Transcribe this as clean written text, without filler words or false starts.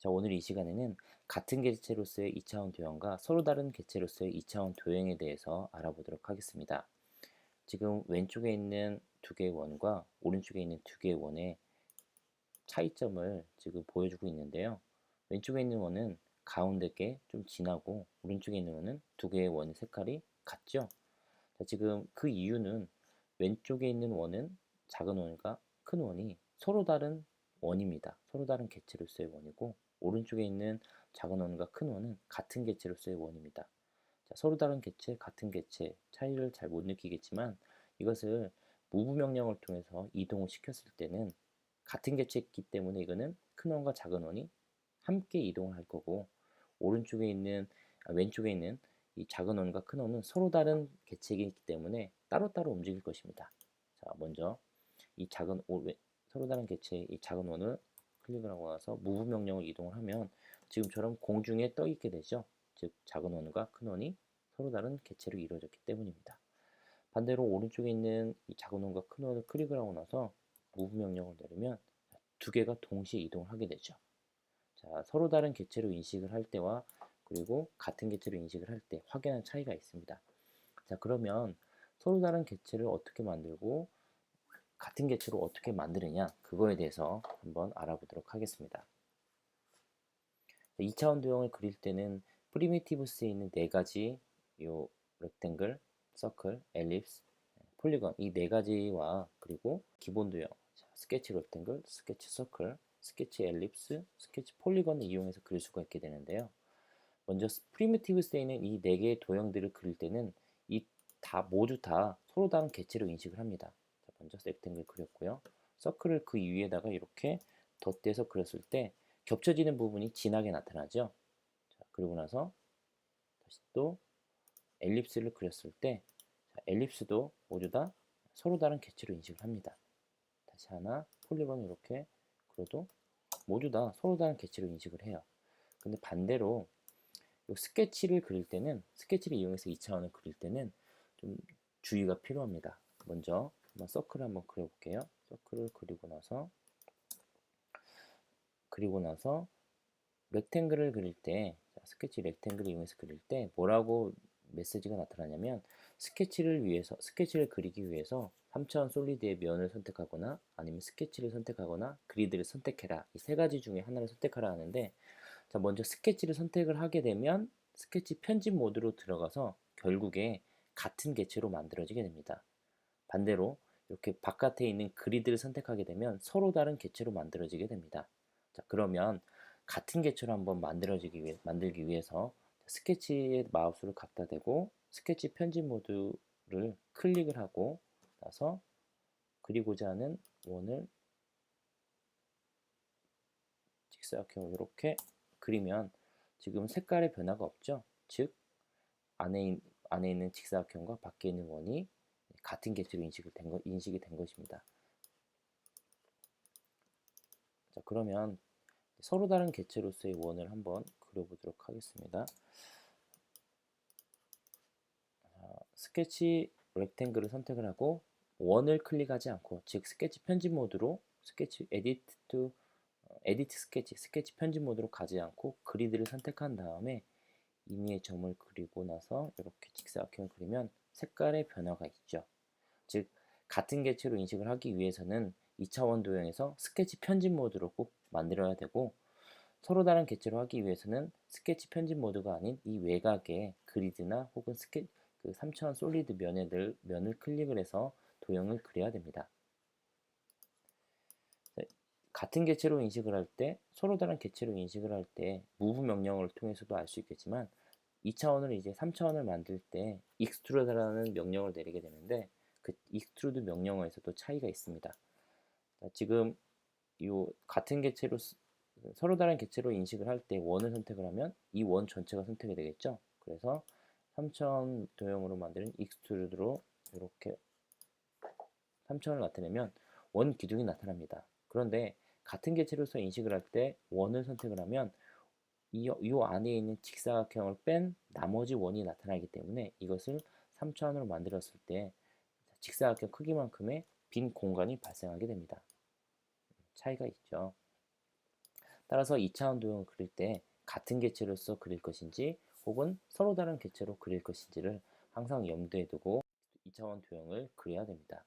자, 오늘 이 시간에는 같은 객체로서의 2차원 도형과 서로 다른 객체로서의 2차원 도형에 대해서 알아보도록 하겠습니다. 지금 왼쪽에 있는 두 개의 원과 오른쪽에 있는 두 개의 원의 차이점을 지금 보여주고 있는데요. 왼쪽에 있는 원은 가운데 게 좀 진하고 오른쪽에 있는 원은 두 개의 원의 색깔이 같죠? 자, 지금 그 이유는 왼쪽에 있는 원은 작은 원과 큰 원이 서로 다른 원입니다. 서로 다른 객체로서의 원이고 오른쪽에 있는 작은 원과 큰 원은 같은 객체로서의 원입니다. 자, 서로 다른 객체, 같은 객체 차이를 잘 못 느끼겠지만 이것을 무브 명령을 통해서 이동을 시켰을 때는 같은 객체이기 때문에 이거는 큰 원과 작은 원이 함께 이동을 할 거고 왼쪽에 있는 이 작은 원과 큰 원은 서로 다른 객체이기 때문에 따로따로 움직일 것입니다. 자, 먼저 이 서로 다른 객체의 이 작은 원을 클릭을 하고 나서 무브 명령을 이동을 하면 지금처럼 공중에 떠 있게 되죠. 즉 작은 원과 큰 원이 서로 다른 객체로 이루어졌기 때문입니다. 반대로 오른쪽에 있는 이 작은 원과 큰 원을 클릭을 하고 나서 무브 명령을 내리면 두 개가 동시에 이동을 하게 되죠. 자, 서로 다른 객체로 인식을 할 때와 그리고 같은 객체로 인식을 할 때 확연한 차이가 있습니다. 자, 그러면 서로 다른 객체를 어떻게 만들고 같은 객체로 어떻게 만드느냐 그거에 대해서 한번 알아보도록 하겠습니다. 2차원 도형을 그릴 때는 프리미티브스에 있는 네 가지 요 렉탱글, 서클, 엘립스, 폴리건 이 네 가지와 그리고 기본 도형 스케치 렉탱글, 스케치 서클, 스케치 엘립스, 스케치 폴리건을 이용해서 그릴 수가 있게 되는데요. 먼저 프리미티브스에 있는 이 네 개의 도형들을 그릴 때는 모두 다 서로 다른 객체로 인식을 합니다. 자, 먼저 렉탱글 그렸고요. 서클을 그 위에다가 이렇게 덧대서 그렸을 때 겹쳐지는 부분이 진하게 나타나죠. 자, 그리고 나서 다시 또 엘립스를 그렸을 때 엘립스도 모두 다 서로 다른 객체로 인식을 합니다. 다시 하나 폴리곤을 이렇게 그려도 모두 다 서로 다른 객체로 인식을 해요. 근데 반대로 스케치를 그릴 때는 스케치를 이용해서 2차원을 그릴 때는 좀 주의가 필요합니다. 먼저 한번 서클을 한번 그려볼게요. 서클을 그리고 나서 렉탱글을 그릴 때 스케치 렉탱글을 이용해서 그릴 때 뭐라고 메시지가 나타나냐면 스케치를 그리기 위해서 3차원 솔리드의 면을 선택하거나 아니면 스케치를 선택하거나 그리드를 선택해라. 이 세 가지 중에 하나를 선택하라 하는데 자, 먼저 스케치를 선택을 하게 되면 스케치 편집 모드로 들어가서 결국에 같은 객체로 만들어지게 됩니다. 반대로 이렇게 바깥에 있는 그리드를 선택하게 되면 서로 다른 객체로 만들어지게 됩니다. 자, 그러면 같은 객체로 한번 만들기 위해서 스케치에 마우스를 갖다 대고 스케치 편집 모드를 클릭을 하고 나서 그리고자 하는 원을 직사각형으로 이렇게 그리면 지금 색깔의 변화가 없죠. 즉 안에 있는 직사각형과 밖에 있는 원이 같은 객체로 인식이 된 것입니다. 자, 그러면 서로 다른 객체로서의 원을 한번 그려보도록 하겠습니다. 자, 스케치 렉탱글을 선택을 하고 원을 클릭하지 않고 즉 스케치 편집 모드로 스케치 에디트 스케치 편집 모드로 가지 않고 그리드를 선택한 다음에 임의의 점을 그리고 나서 이렇게 직사각형을 그리면 색깔의 변화가 있죠. 즉 같은 객체로 인식을 하기 위해서는 2차원 도형에서 스케치 편집 모드로 꼭 만들어야 되고 서로 다른 객체로 하기 위해서는 스케치 편집 모드가 아닌 이 외곽에 그리드나 혹은 그 3차원 솔리드 면을 클릭을 해서 도형을 그려야 됩니다. 같은 객체로 인식을 할 때 서로 다른 객체로 인식을 할 때 무브 명령을 통해서도 알 수 있겠지만 2차원을 이제 3차원을 만들 때 익스트루드라는 명령을 내리게 되는데 그 익스트루드 명령어에서도 차이가 있습니다. 지금 이 같은 객체로 서로 다른 객체로 인식을 할 때 원을 선택을 하면 이 원 전체가 선택이 되겠죠. 그래서 3차원 도형으로 만드는 익스트루드로 이렇게 3차원을 나타내면 원 기둥이 나타납니다. 그런데 같은 객체로서 인식을 할 때 원을 선택을 하면 이 안에 있는 직사각형을 뺀 나머지 원이 나타나기 때문에 이것을 3차원으로 만들었을 때 직사각형 크기만큼의 빈 공간이 발생하게 됩니다. 차이가 있죠. 따라서 2차원 도형을 그릴 때 같은 개체로서 그릴 것인지 혹은 서로 다른 개체로 그릴 것인지를 항상 염두에 두고 2차원 도형을 그려야 됩니다.